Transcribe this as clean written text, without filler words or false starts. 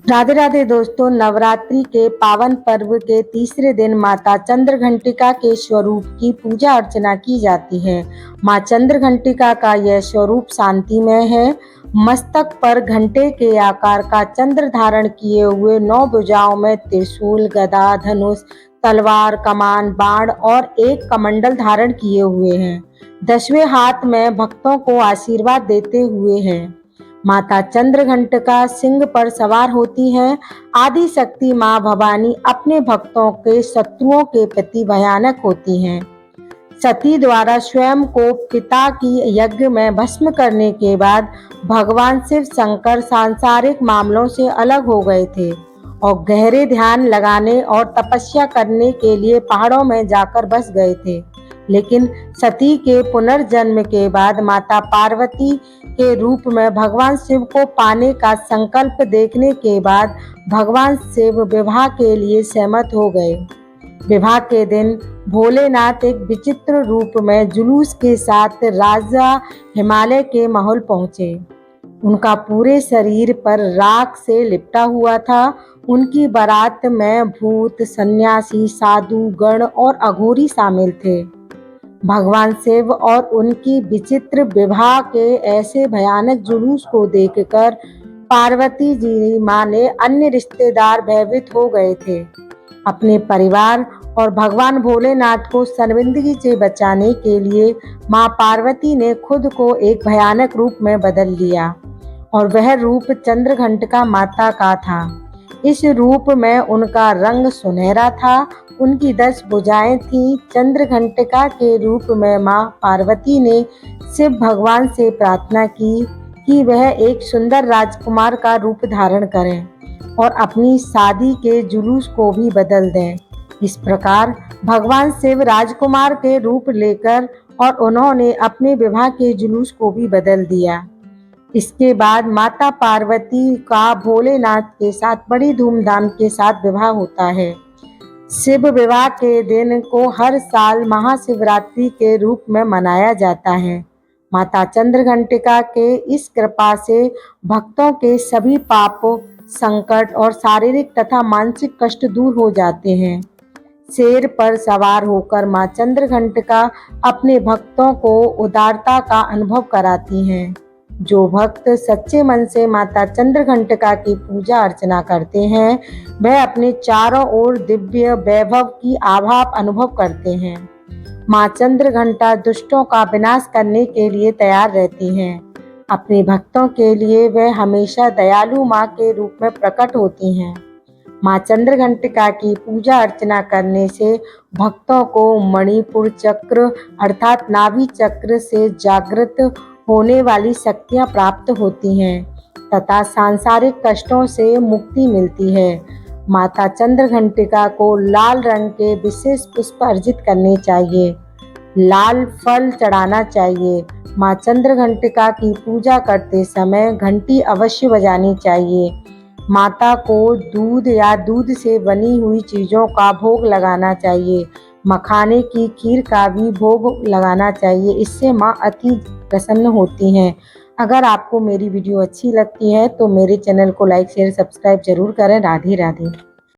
राधे राधे दोस्तों, नवरात्रि के पावन पर्व के तीसरे दिन माता चंद्रघंटिका के स्वरूप की पूजा अर्चना की जाती है। मां चंद्रघंटिका का यह स्वरूप शांतिमय है। मस्तक पर घंटे के आकार का चंद्र धारण किए हुए 9 भुजाओं में त्रिशूल, गदा, धनुष, तलवार, कमान, बाण और एक कमंडल धारण किए हुए हैं। 10वें हाथ में भक्तों को आशीर्वाद देते हुए है। माता चंद्रघंटिका सिंह पर सवार होती हैं। आदि शक्ति मां भवानी अपने भक्तों के शत्रुओं के प्रति भयानक होती हैं। सती द्वारा स्वयं को पिता की यज्ञ में भस्म करने के बाद भगवान शिव शंकर सांसारिक मामलों से अलग हो गए थे और गहरे ध्यान लगाने और तपस्या करने के लिए पहाड़ों में जाकर बस गए थे। लेकिन सती के पुनर्जन्म के बाद माता पार्वती के रूप में भगवान शिव को पाने का संकल्प देखने के बाद भगवान शिव विवाह के लिए सहमत हो गए। विवाह के दिन भोलेनाथ एक विचित्र रूप में जुलूस के साथ राजा हिमालय के महल पहुंचे। उनका पूरे शरीर पर राख से लिपटा हुआ था। उनकी बारात में भूत, सन्यासी, साधु गण और अघोरी शामिल थे। भगवान शिव और उनकी विचित्र विवाह के ऐसे भयानक जुलूस को देखकर पार्वती जी माने अन्य रिश्तेदार भयभीत हो गए थे। अपने परिवार और भगवान भोलेनाथ को शर्मिंदगी से बचाने के लिए मां पार्वती ने खुद को एक भयानक रूप में बदल लिया और वह रूप चंद्रघंटिका माता का था। इस रूप में उनका रंग सुनहरा था। उनकी 10 भुजाएं थीं। चंद्रघंटिका के रूप में मां पार्वती ने शिव भगवान से प्रार्थना की कि वह एक सुंदर राजकुमार का रूप धारण करें और अपनी शादी के जुलूस को भी बदल दें। इस प्रकार भगवान शिव राजकुमार के रूप लेकर और उन्होंने अपने विवाह के जुलूस को भी बदल दिया। इसके बाद माता पार्वती का भोलेनाथ के साथ बड़ी धूमधाम के साथ विवाह होता है। शिव विवाह के दिन को हर साल महाशिवरात्रि के रूप में मनाया जाता है। माता चंद्रघंटिका के इस कृपा से भक्तों के सभी पाप, संकट और शारीरिक तथा मानसिक कष्ट दूर हो जाते हैं। शेर पर सवार होकर मां चंद्रघंटिका अपने भक्तों को उदारता का अनुभव कराती हैं। जो भक्त सच्चे मन से माता चंद्रघंटिका की पूजा अर्चना करते हैं, वह अपने चारों ओर दिव्य वैभव की आभा अनुभव करते हैं। मां चंद्रघंटा दुष्टों का विनाश करने के लिए तैयार रहती हैं। अपने भक्तों के लिए वह हमेशा दयालु मां के रूप में प्रकट होती हैं। मां चंद्रघंटिका की पूजा अर्चना करने से भक्तों को मणिपुर चक्र अर्थात नाभि चक्र से जागृत होने वाली शक्तियां प्राप्त होती हैं तथा सांसारिक कष्टों से मुक्ति मिलती है। माता चंद्रघंटिका को लाल रंग के विशेष पुष्प अर्जित करने चाहिए। लाल फल चढ़ाना चाहिए। मां चंद्रघंटिका की पूजा करते समय घंटी अवश्य बजानी चाहिए। माता को दूध या दूध से बनी हुई चीज़ों का भोग लगाना चाहिए। मखाने की खीर का भी भोग लगाना चाहिए। इससे माँ अति प्रसन्न होती हैं। अगर आपको मेरी वीडियो अच्छी लगती है तो मेरे चैनल को लाइक, शेयर, सब्सक्राइब जरूर करें। राधे राधे।